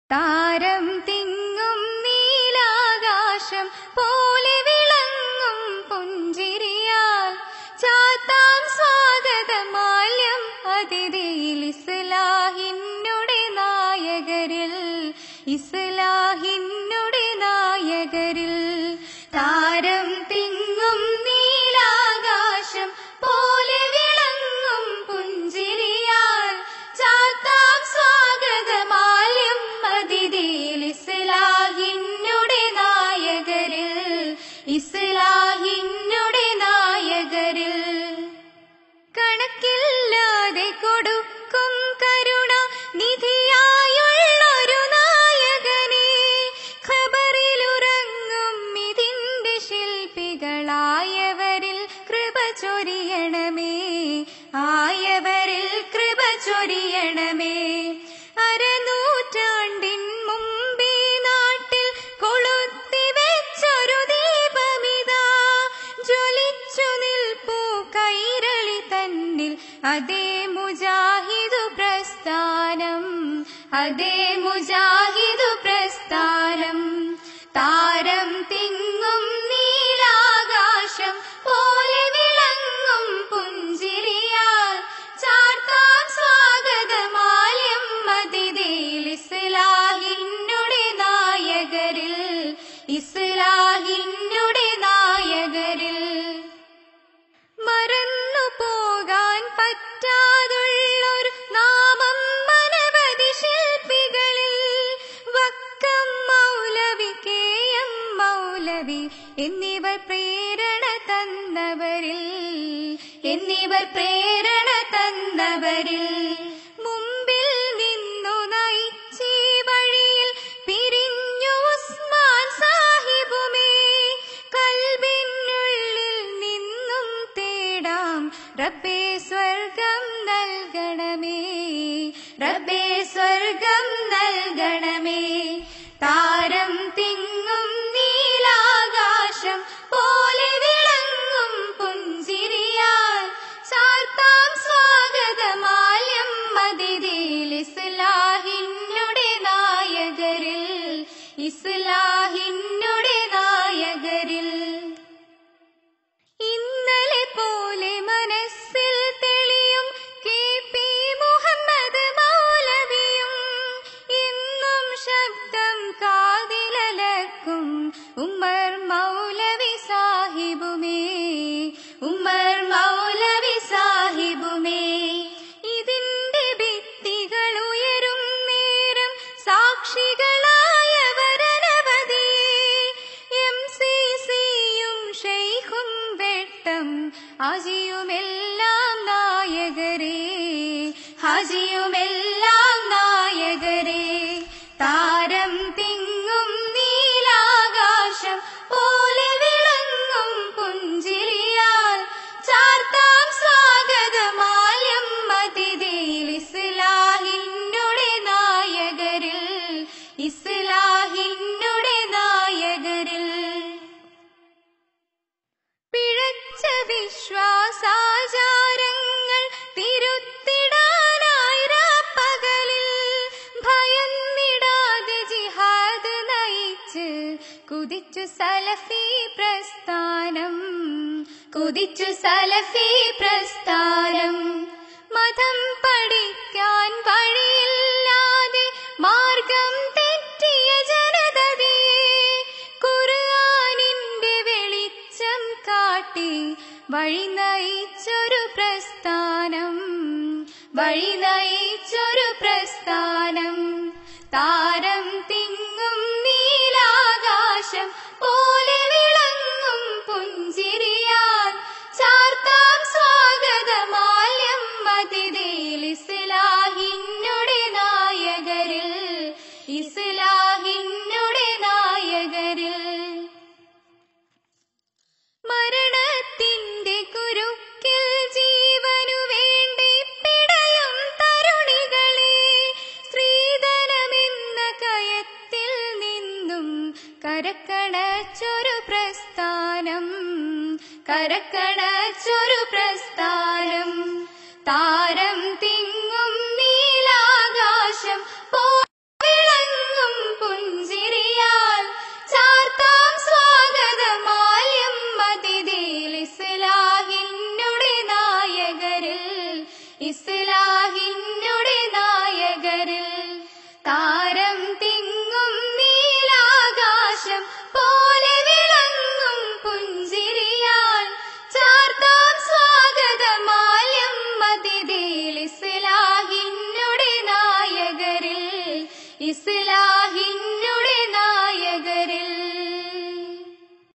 താരം തിങ്ങും നീലാകാശം പോലെ വിളങ്ങും പുഞ്ചിരിയാൽ ചാത്താം സ്വാഗതമാല്യം അതിഥിയിൽ ഇസ്ലാഹിന്നുടെ നായകരിൽ, ഇസ്ലാഹിന്നുടെ നായകരിൽ. താരം തിങ്ങും നീലാകാശം പോലെ വിളങ്ങും പുഞ്ചിരിയാൽ ചാത്താം സ്വാഗതമാല്യം അതിഥിയിൽ ഇസ്ലാഹിന്നുടെ നായകരിൽ, ഇസ്ലാഹിന്നുടെ നായകരിൽ. കണക്കില്ലാതെ കൊടുക്കും കരുണ നിധിയായുള്ളൊരു നായകനെ, ഖബറിലുറങ്ങും ഇതിന്റെ ശില്പികളായവരിൽ കൃപ ചൊരിയണമേ, ആയവരിൽ കൃപ ചൊരിയണമേ. അരനൂറ്റാണ്ടിൻ മുമ്പേ നാട്ടിൽ കൊളുത്തി വെച്ചൊരു ദീപമിതാ ജ്വലിച്ചു നിൽപ്പൂ കൈരളി തന്നിൽ. അതേ മുജാഹിദു പ്രസ്ഥാനം, അതേ മുജാഹിദു പ്രസ്ഥാനം. താരം തിങ്ങും നീലാകാശം പോലെ വിളങ്ങും പുഞ്ചിരിയാൽ ചാർത്താം സ്വാഗതമാല്യം അതിഥിയിൽ ഇസ്ലാഹിന്നുടെ നായകരിൽ, ഇസ്ലാഹിന്നുടെ നായകരിൽ. മറന്നു പോകാൻ പറ്റാതുള്ളൊരു നാമം അനവധി ശില്പികളിൽ. വക്കം മൗലവി, കെ എം മൗലവി എന്നിവർ പ്രേരണ തന്നവരിൽ, എന്നിവർ പ്രേരണ തന്നവരിൽ. മുമ്പിൽ നിന്നു നയിച്ചീ വഴിയിൽ പിരിഞ്ഞു ഉസ്മാൻ സാഹിബുമേ. കൽബിനുള്ളിൽ നിന്നും തേടാം റബ്ബേ സ്വർഗം നൽകണമേ, റബ്ബേ സ്വർഗം നൽകണമേ. താരം തിങ്ങും നീലാകാശം പോലെ വിളങ്ങും പുഞ്ചിരിയാൽ ചാർത്താം സ്വാഗതമാല്യം അതിഥിയിൽ ഇസ്ലാഹിന്നുടെ നായകരിൽ, ഇസ്ലാഹിന്നുടെ നായകരിൽ. ഇന്നലെ പോലെ മനസ്സിൽ തെളിയും കെ പി മുഹമ്മദ് മൗലവിയും, ഇന്നും ശബ്ദം കാതിലലക്കും ഉമർ മൗലവി സാഹിബുമേ, ഉമർ മൗലവി സാഹിബുമേ. ഇതിന്റെ ഭിത്തികൾ ഉയരും നേരം സാക്ഷികളായവരനവധിയേ. MCCയും ഷെയ്ഖും വെട്ടം ഹാജിയുമെല്ലാം നായകരേ, ഹാജിയുമെല്ലാം നായകരേ. താരം തിങ്ങും നീലാകാശം പോലെ വിളങ്ങും പുഞ്ചിരിയാൽ ചാർത്താം സ്വാഗതമാല്യം അതിഥിയിൽ ഇസ്ലാഹിന്നുടെ നായകരിൽ, ഇസ്ലാഹിന്നുടെ നായകരിൽ. പിഴച്ച വിശ്വാസാചാരങ്ങൾ തിരുത്തിടാനായി രാപ്പകലിൽ ഭയന്നിടാതെ ജിഹാദ് നയിച്ച് കുതിച്ചു സലഫി പ്രസ്ഥാനം, കുതിച്ചു സലഫി പ്രസ്ഥാനം. മതം പഠിക്കാൻ വഴിയില്ലാതെ മാർഗം തെറ്റിയ ജനതയെ ഖുർആനിന്റെ വെളിച്ചം കാട്ടി വഴി നയിച്ചൊരു പ്രസ്ഥാനം, വഴി നയിച്ചൊരു പ്രസ്ഥാനം. താരം തിങ്ങും നീലാകാശം പോലെ വിളങ്ങും പുഞ്ചിരിയാൽ ചാർത്താം സ്വാഗതമാല്യം അതിഥിയിൽ ഇസ്ലാഹിന്നുടെ നായകരിൽ, ഇസ്ലാഹിന്നുടെ നായകരിൽ. മരണത്തിന്റെ കുരുക്കിൽ ജീവനു വേണ്ടി പിടയും തരുണികളെ സ്ത്രീധനമെന്ന കയത്തിൽ നിന്നും കരക്കണച്ചൊരു പ്രസ്ഥാനം, കരക്കണച്ചൊരു പ്രസ്ഥാനം. താര